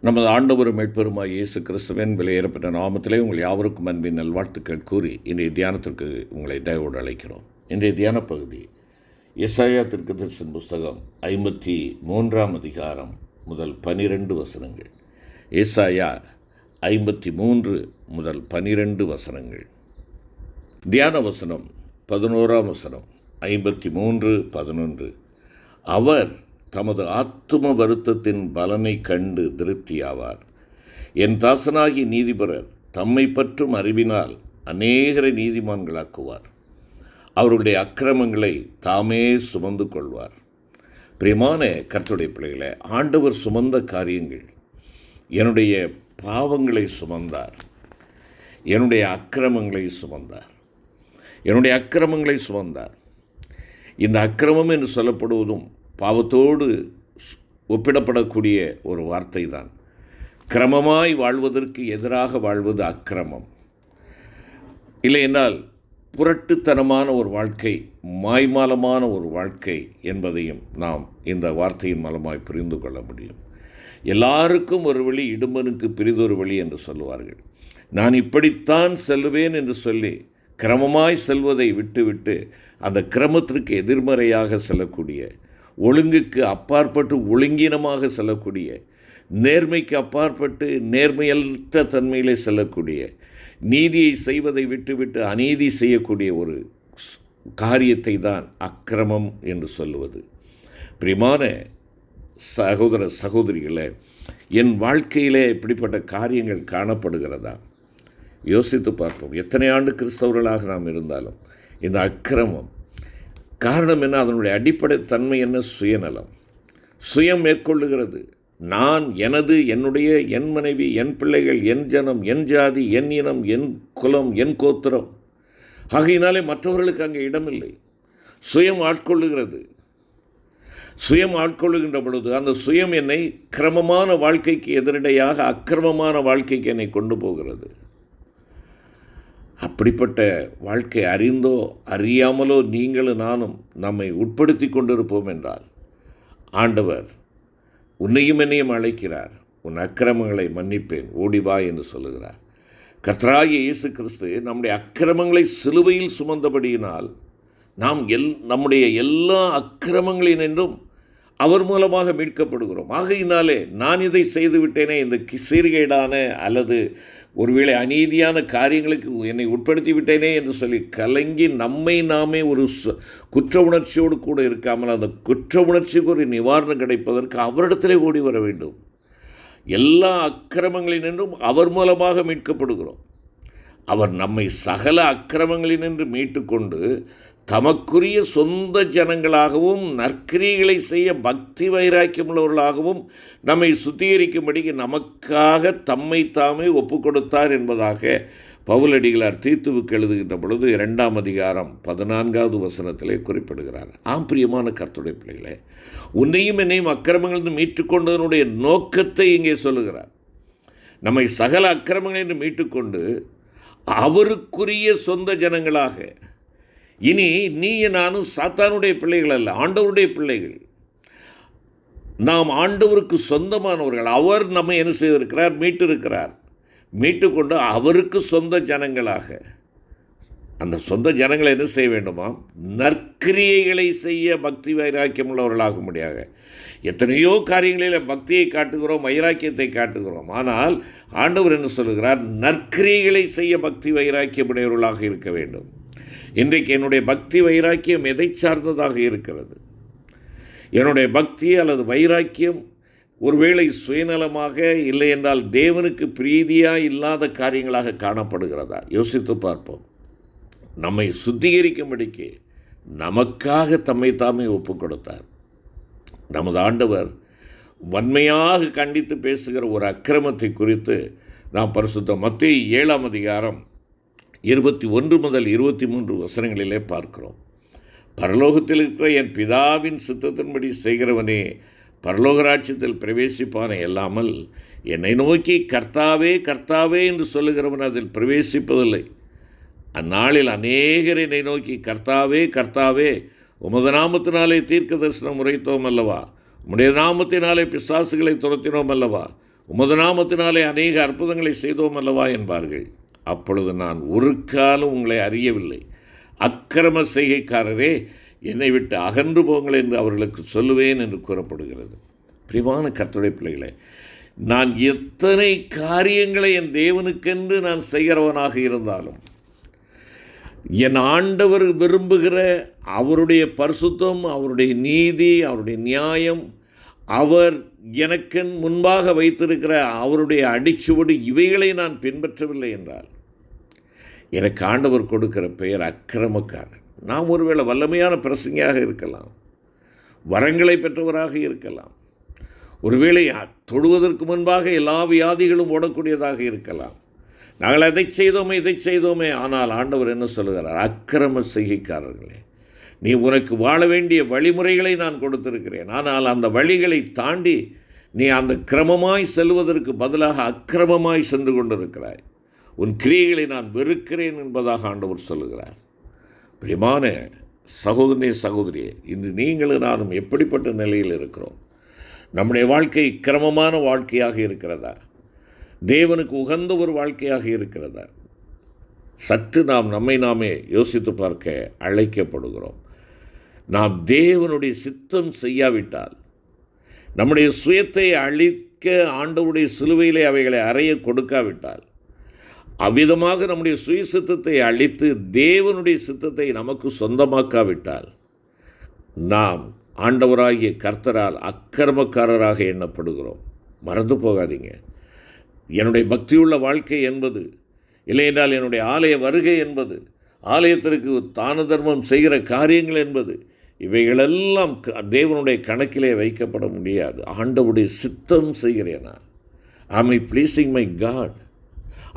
நமது ஆண்டவரும் மீட்பெருமாய் இயேசு கிறிஸ்துவின் விலையேறப்பட்ட நாமத்திலே உங்கள் யாவருக்கும் அன்பின் நல்வாழ்த்துக்கள் கூறி இன்றைய தியானத்திற்கு உங்களை தயவோடு அழைக்கிறோம். இன்றைய தியான பகுதி எசாயா தீர்க்கதரிசன புஸ்தகம் 53 அதிகாரம் முதல் 12 வசனங்கள். எசாயா 53 முதல் 12 வசனங்கள். தியான வசனம் 11 வசனம். 53:11. அவர் தமது ஆத்தும வருத்தத்தின் பலனை கண்டு திருப்தியாவார். என் தாசனாகி நீதிபரர் தம்மை பற்றும் அறிவினால் அநேகரை நீதிமான்களாக்குவார். அவருடைய அக்கிரமங்களை தாமே சுமந்து கொள்வார். பிரியமான கர்த்தருடைய பிள்ளைகளை, ஆண்டவர் சுமந்த காரியங்கள், என்னுடைய பாவங்களை சுமந்தார், என்னுடைய அக்கிரமங்களை சுமந்தார், என்னுடைய அக்கிரமங்களை சுமந்தார். இந்த அக்கிரமம் என்று சொல்லப்படுவதும் பாவத்தோடு ஒப்பிடப்படக்கூடிய ஒரு வார்த்தை தான். கிரமமாய் வாழ்வதற்கு எதிராக வாழ்வது அக்கிரமம். இல்லை என்றால் புரட்டுத்தனமான ஒரு வாழ்க்கை, மாய்மாலமான ஒரு வாழ்க்கை என்பதையும் நாம் இந்த வார்த்தையின் மூலமாய் புரிந்து கொள்ள முடியும். எல்லாருக்கும் ஒரு வழி, இடும்பனுக்கு பிரிதொரு வழி என்று சொல்லுவார்கள். நான் இப்படித்தான் செல்லுவேன் என்று சொல்லி கிரமமாய் செல்வதை விட்டுவிட்டு அந்த கிரமத்திற்கு எதிர்மறையாக செல்லக்கூடிய, ஒழுங்குக்கு அப்பாற்பட்டு ஒழுங்கீனமாக செல்லக்கூடிய, நேர்மைக்கு அப்பாற்பட்டு நேர்மையற்ற தன்மையிலே செல்லக்கூடிய, நீதியை செய்வதை விட்டுவிட்டு அநீதி செய்யக்கூடிய ஒரு காரியத்தை தான் அக்கிரமம் என்று சொல்லுவது. பிரியமான சகோதர சகோதரிகளே, என் வாழ்க்கையிலே இப்படிப்பட்ட காரியங்கள் காணப்படுகிறதா? யோசித்து பார்ப்போம். எத்தனை ஆண்டு கிறிஸ்தவர்களாக நாம் இருந்தாலும் இந்த அக்கிரமம் காரணம் என்ன? அதனுடைய அடிப்படை தன்மை என்ன? சுயநலம். சுயம் மேற்கொள்ளுகிறது. நான், எனது, என்னுடைய, என் மனைவி, என் பிள்ளைகள், என் ஜனம், என் ஜாதி, என் இனம், என் குலம், என் கோத்திரம். ஆகையினாலே மற்றவர்களுக்கு அங்கே இடமில்லை. சுயம் ஆட்கொள்ளுகிறது. சுயம் ஆட்கொள்ளுகின்ற பொழுது அந்த சுயம் என்னை கிரமமான வாழ்க்கைக்கு எதிரடையாக அக்கிரமமான வாழ்க்கைக்கு என்னை கொண்டு போகிறது. அப்படிப்பட்ட வாழ்க்கை அறிந்தோ அறியாமலோ நீங்களும் நானும் நம்மை உட்படுத்தி கொண்டிருப்போம் என்றால், ஆண்டவர் உன்னையும் என்னையும் அழைக்கிறார். உன் அக்கிரமங்களை மன்னிப்பேன், ஓடிவா என்று சொல்லுகிறார். கர்த்தராகிய இயேசு கிறிஸ்து நம்முடைய அக்கிரமங்களை சிலுவையில் சுமந்தபடியினால் நாம் நம்முடைய எல்லா அக்கிரமங்களினின்றும் அவர் மூலமாக மீட்கப்படுகிறோம். ஆகையினாலே நான் இதை செய்து விட்டேனே, இந்த சீர்கேடான அல்லது ஒருவேளை அநீதியான காரியங்களுக்கு என்னை உட்படுத்தி விட்டேனே என்று சொல்லி கலங்கி நம்மை நாமே ஒரு குற்ற உணர்ச்சியோடு கூட இருக்காமல் அந்த குற்ற உணர்ச்சிக்கு ஒரு நிவாரணம் கிடைப்பதற்கு அவரிடத்திலே ஓடி வர வேண்டும். எல்லா அக்கிரமங்களினின்றும் அவர் மூலமாக மீட்கப்படுகிறோம். அவர் நம்மை சகல அக்கிரமங்களினின்று மீட்டுக்கொண்டு தமக்குரிய சொந்த ஜனங்களாகவும் நற்கிரியைகளை செய்ய பக்தி வைராக்கியமுள்ளவர்களாகவும் நம்மை சுத்திகரிக்கும்படிக்கு நமக்காக தம்மை தாமே ஒப்பு கொடுத்தார் என்பதாக பவுலடிகளார் தீத்துவுக்கு எழுதுகின்ற பொழுது 2 அதிகாரம் 14 வசனத்திலே குறிப்பிடுகிறார். பிரியமான கர்த்தருடைய பிள்ளைகளே, உன்னையும் என்னையும் அக்கிரமங்களிலிருந்து மீட்டுக்கொண்டதனுடைய நோக்கத்தை இங்கே சொல்லுகிறார். நம்மை சகல அக்கிரமங்களிலிருந்து மீட்டுக்கொண்டு அவருக்குரிய சொந்த ஜனங்களாக, இனி நீ நானும் சாத்தானுடைய பிள்ளைகள் அல்ல, ஆண்டவருடைய பிள்ளைகள். நாம் ஆண்டவருக்கு சொந்தமானவர்கள். அவர் நம்மை என்ன செய்திருக்கிறார்? மீட்டிருக்கிறார். மீட்டுக்கொண்டு அவருக்கு சொந்த ஜனங்களாக, அந்த சொந்த ஜனங்களை என்ன செய்ய வேண்டுமாம்? நற்கிரியைகளை செய்ய பக்தி வைராக்கியம் உள்ளவர்களாக முடியாது. எத்தனையோ காரியங்களில் பக்தியை காட்டுகிறோம், வைராக்கியத்தை காட்டுகிறோம். ஆனால் ஆண்டவர் என்ன சொல்லுகிறார்? நற்கிரியைகளை செய்ய பக்தி வைராக்கியமுடையவர்களாக இருக்க வேண்டும். இன்றைக்கு என்னுடைய பக்தி வைராக்கியம் எதை சார்ந்ததாக இருக்கிறது? என்னுடைய பக்தி அல்லது வைராக்கியம் ஒருவேளை சுயநலமாக, இல்லை என்றால் தேவனுக்கு பிரீதியாக இல்லாத காரியங்களாக காணப்படுகிறதா? யோசித்து பார்ப்போம். நம்மை சுத்திகரிக்கும்படிக்கு நமக்காக தம்மை தாமே ஒப்பு கொடுத்தார். நமது ஆண்டவர் வன்மையாக கண்டித்து பேசுகிற ஒரு அக்கிரமத்தை குறித்து நாம் பரிசுத்த மத்தேயு 7 அதிகாரம் 21 முதல் 23 வசனங்களிலே பார்க்கிறோம். பரலோகத்தில் இருக்கிற என் பிதாவின் சித்தத்தின்படி செய்கிறவனே பரலோக ராஜ்யத்தில் பிரவேசிப்பானே அல்லாமல் என்னை நோக்கி கர்த்தாவே கர்த்தாவே என்று சொல்லுகிறவன் அதில் பிரவேசிப்பதில்லை. அந்நாளில் அநேகர் என்னை நோக்கி கர்த்தாவே கர்த்தாவே உமது நாமத்தினாலே தீர்க்க தரிசனம் உரைத்தோம் அல்லவா, உம்முடைய நாமத்தினாலே பிசாசுகளை துரத்தினோம் அல்லவா, உமது நாமத்தினாலே அநேக அற்புதங்களை செய்தோம் அல்லவா என்பார்கள். அப்பொழுது நான் ஒரு காலம் உங்களை அறியவில்லை, அக்கிரம செய்கைக்காரரே, என்னை விட்டு அகன்று போங்கள் என்று அவர்களுக்கு சொல்லுவேன் என்று கூறப்படுகிறது. பிரியமான கர்த்தருடைய பிள்ளைகளே, நான் எத்தனை காரியங்களை என் தேவனுக்கென்று நான் செய்கிறவனாக இருந்தாலும், என் ஆண்டவர் விரும்புகிற அவருடைய பரிசுத்தம், அவருடைய நீதி, அவருடைய நியாயம், அவர் எனக்கு முன்பாக வைத்திருக்கிற அவருடைய அடிச்சுவடு, இவைகளை நான் பின்பற்றவில்லை என்றால் எனக்கு ஆண்டவர் கொடுக்கிற பெயர் அக்கிரமக்காரன். நாம் ஒருவேளை வல்லமையான பிரசங்கியாக இருக்கலாம், வரங்களை பெற்றவராக இருக்கலாம், ஒருவேளை தொழுவதற்கு முன்பாக எல்லா வியாதிகளும் ஓடக்கூடியதாக இருக்கலாம். நாங்கள் அதை செய்தோமே இதை செய்தோமே. ஆனால் ஆண்டவர் என்ன சொல்லுகிறார்? அக்கிரம செய்கைக்காரர்களே, நீ உனக்கு வாழ வேண்டிய வழிமுறைகளை நான் கொடுத்திருக்கிறேன், ஆனால் அந்த வழிகளை தாண்டி நீ அந்த கிரமமாய் செல்வதற்கு பதிலாக அக்கிரமமாய் சென்று கொண்டிருக்கிறாய். உன் கிரியைகளை நான் வெறுக்கிறேன் என்பதாக ஆண்டவர் சொல்லுகிறார். பிரியமான சகோதரனே, சகோதரியே, இன்று நீங்களும் நானும் எப்படிப்பட்ட நிலையில் இருக்கிறோம்? நம்முடைய வாழ்க்கை கிரமமான வாழ்க்கையாக இருக்கிறதா? தேவனுக்கு உகந்த ஒரு வாழ்க்கையாக இருக்கிறதா? சற்று நாம் நம்மை நாமே யோசித்து பார்க்க அழைக்கப்படுகிறோம். நாம் தேவனுடைய சித்தம் செய்யாவிட்டால், நம்முடைய சுயத்தை அழிக்க ஆண்டவருடைய சிலுவையிலே அவைகளை அறைய கொடுக்காவிட்டால், அவ்விதமாக நம்முடைய சுய சித்தத்தை அழித்து தேவனுடைய சித்தத்தை நமக்கு சொந்தமாக்காவிட்டால், நாம் ஆண்டவராகிய கர்த்தரால் அக்கிரமக்காரராக எண்ணப்படுகிறோம். மறந்து போகாதீங்க. என்னுடைய பக்தியுள்ள வாழ்க்கை என்பது, இல்லையென்றால் என்னுடைய ஆலய வருகை என்பது, ஆலயத்திற்கு தான தர்மம் செய்கிற காரியங்கள் என்பது, இவைகளெல்லாம் தேவனுடைய கணக்கிலே வைக்கப்பட முடியாது. ஆண்டவருடைய சித்தம் செய்கிறேனா? ஆம் ஐ ப்ளீஸிங் மை காட்?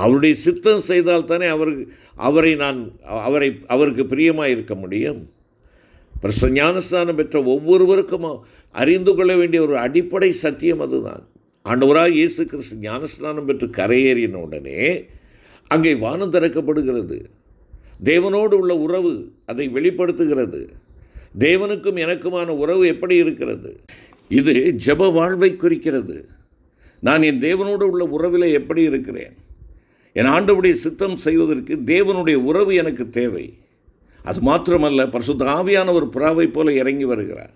அவருடைய சித்தம் செய்தால் தானே அவருக்கு பிரியமாக இருக்க முடியும். பரிசுத்த ஞானஸ்நானம் பெற்ற ஒவ்வொருவருக்கும் அறிந்து கொள்ள வேண்டிய ஒரு அடிப்படை சத்தியம் அதுதான். ஆண்டவராக இயேசு கிறிஸ்து ஞானஸ்நானம் பெற்று கரையேறின உடனே அங்கே வானம் திறக்கப்படுகிறது. தேவனோடு உள்ள உறவு அதை வெளிப்படுத்துகிறது. தேவனுக்கும் எனக்குமான உறவு எப்படி இருக்கிறது? இது ஜெப வாழ்வை குறிக்கிறது. நான் என் தேவனோடு உள்ள உறவில் எப்படி இருக்கிறேன்? என் ஆண்டவருடைய சித்தம் செய்வதற்கு தேவனுடைய உறவு எனக்கு தேவை. அது மாத்திரமல்ல, பரிசுத்த ஆவியானவர் புறாவை போல இறங்கி வருகிறார்.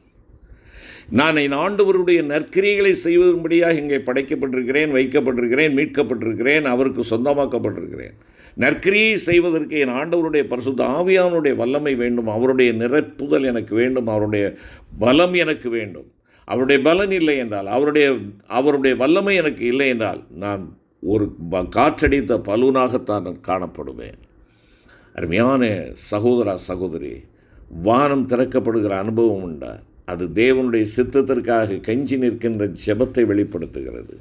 நான் என் ஆண்டவருடைய நற்கிரியைகளை செய்வதன்படியாக இங்கே படைக்கப்பட்டிருக்கிறேன், வைக்கப்பட்டிருக்கிறேன், மீட்கப்பட்டிருக்கிறேன், அவருக்கு சொந்தமாக்கப்பட்டிருக்கிறேன். நற்கிரியை செய்வதற்கு என் ஆண்டவருடைய பரிசுத்த ஆவியானுடைய வல்லமை வேண்டும், அவருடைய நிரப்புதல் எனக்கு வேண்டும், அவருடைய பலம் எனக்கு வேண்டும். அவருடைய பலன் இல்லை என்றால், அவருடைய வல்லமை எனக்கு இல்லை என்றால், நான் ஒரு காற்றடித்த பலூனாகத்தான் காணப்படுவேன். அருமையான சகோதரா, சகோதரி, வானம் திறக்கப்படுகிற அனுபவம் உண்டா? அது தேவனுடைய சித்தத்திற்காக கெஞ்சி நிற்கின்ற ஜெபத்தை வெளிப்படுத்துகிறது.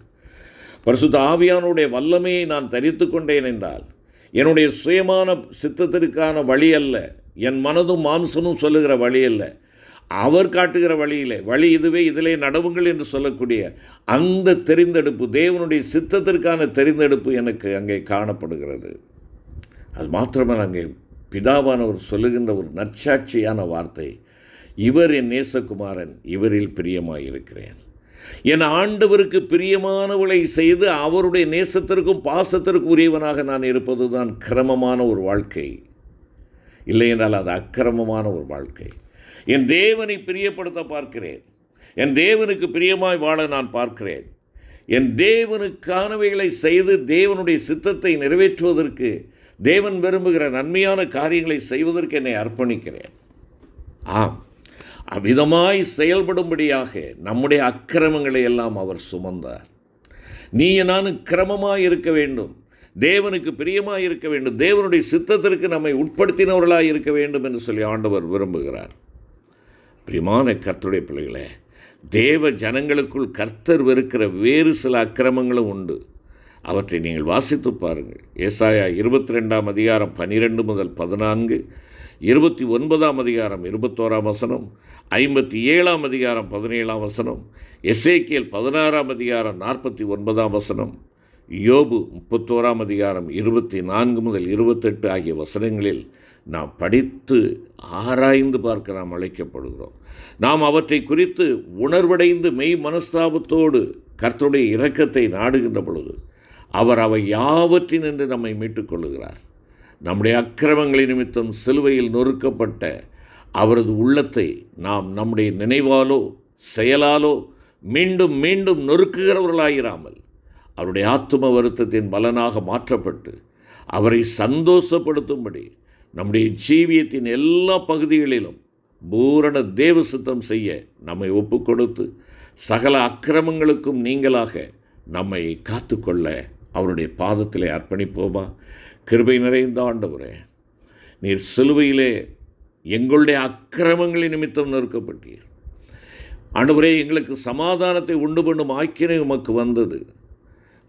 பரிசுத்த ஆவியானுடைய வல்லமையை நான் தரித்து கொண்டேன் என்றால், என்னுடைய சுயமான சித்தத்திற்கான வழி அல்ல, என் மனதும் மாம்சமும் சொல்லுகிற வழி அல்ல, அவர் காட்டுகிற வழி இதுவே, இதிலே நடவுங்கள் என்று சொல்லக்கூடிய அந்த தெரிந்தெடுப்பு, தேவனுடைய சித்தத்திற்கான தெரிந்தெடுப்பு எனக்கு அங்கே காணப்படுகிறது. அது மாத்திரமல்ல, அங்கே பிதாவானவர் சொல்லுகின்ற ஒரு நற்சாட்சியான வார்த்தை, இவர் என் நேசகுமாரன், இவரில் பிரியமாயிருக்கிறேன். என் ஆண்டவருக்கு பிரியமானவளை செய்து அவருடைய நேசத்திற்கும் பாசத்திற்கும் உரியவனாக நான் இருப்பது தான் கிரமமான ஒரு வாழ்க்கை. இல்லை என்றால் அது அக்கிரமமான ஒரு வாழ்க்கை. என் தேவனை பிரியப்படுத்த பார்க்கிறேன், என் தேவனுக்கு பிரியமாய் வாழ நான் பார்க்கிறேன், என் தேவனுக்கானவைகளை செய்து தேவனுடைய சித்தத்தை நிறைவேற்றுவதற்கு, தேவன் விரும்புகிற நன்மையான காரியங்களை செய்வதற்கு என்னை அர்ப்பணிக்கிறேன். ஆம், அவ்விதமாய் செயல்படும்படியாக நம்முடைய அக்கிரமங்களை எல்லாம் அவர் சுமந்தார். நீ நானும் கிரமமாய் இருக்க வேண்டும், தேவனுக்கு பிரியமாய் இருக்க வேண்டும், தேவனுடைய சித்தத்திற்கு நம்மை உட்படுத்தினவர்களாய் இருக்க வேண்டும் என்று சொல்லி ஆண்டவர் விரும்புகிறார். பிரியமான கர்த்தருடைய பிள்ளைகளே, தேவ ஜனங்களுக்குள் கர்த்தர் வெறுக்கிற வேறு சில அக்கிரமங்களும் உண்டு. அவற்றை நீங்கள் வாசித்து பாருங்கள். ஏசாயா 22ஆம் அதிகாரம் 12 முதல் 14, 29ஆம் அதிகாரம் 21ஆம் வசனம், 57ஆம் அதிகாரம் 17ஆம் வசனம், எசேக்கியேல் 16ஆம் அதிகாரம் 49ஆம் வசனம், யோபு 31ஆம் அதிகாரம் 24 முதல் 28 ஆகிய வசனங்களில் நாம் படித்து ஆராய்ந்து பார்க்க நாம் அழைக்கப்படுகிறோம். நாம் அவற்றை குறித்து உணர்வடைந்து மெய் மனஸ்தாபத்தோடு கர்த்தருடைய இரக்கத்தை நாடுகின்ற பொழுது அவர் அவை யாவற்றினின்று நம்மை மீட்டுக்கொள்ளுகிறார். நம்முடைய அக்கிரமங்களின் நிமித்தம் சிலுவையில் நொறுக்கப்பட்ட அவரது உள்ளத்தை நாம் நம்முடைய நினைவாலோ செயலாலோ மீண்டும் மீண்டும் நொறுக்குகிறவர்களாயிராமல் அவருடைய ஆத்தும வருத்தத்தின் பலனாக மாற்றப்பட்டு அவரை சந்தோஷப்படுத்தும்படி நம்முடைய ஜீவியத்தின் எல்லா பகுதிகளிலும் பூரண தேவ சித்தம் செய்ய நம்மை ஒப்புக்கொடுத்து சகல அக்கிரமங்களுக்கும் நீங்களாக நம்மை காத்துக்கொள்ள அவருடைய பாதத்திலே அர்ப்பணிப்போமா? கிருபை நிறைந்த ஆண்டவரே, நீர் சிலுவையிலே எங்களுடைய அக்கிரமங்களின் நிமித்தம் நொறுக்கப்பட்டீர். ஆண்டவரே, எங்களுக்கு சமாதானத்தை உண்டு பண்ணும் ஆக்கினை உமக்கு வந்தது.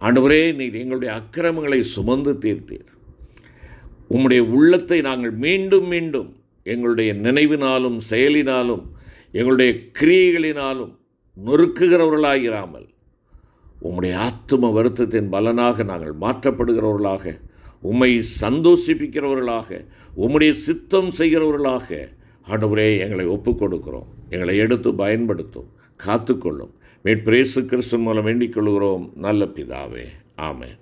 ஆண்டவரே, நீர் எங்களுடைய அக்கிரமங்களை சுமந்து தீர்த்தீர். உம்முடைய உள்ளத்தை நாங்கள் மீண்டும் மீண்டும் எங்களுடைய நினைவினாலும் செயலினாலும் எங்களுடைய கிரியைகளினாலும் நொறுக்குகிறவர்களாயிராமல் உம்முடைய ஆத்தும வருத்தத்தின் பலனாக நாங்கள் மாற்றப்படுகிறவர்களாக, உம்மை சந்தோஷிப்பிக்கிறவர்களாக, உம்முடைய சித்தம் செய்கிறவர்களாக ஆண்டவரே எங்களை ஒப்புக் கொடுக்கிறோம். எங்களை எடுத்து பயன்படுத்தும், காத்துக்கொள்ளும். மீட்பர் இயேசு கிறிஸ்து மூலம் வேண்டிக் கொள்கிறோம் நல்ல பிதாவே. ஆமென்.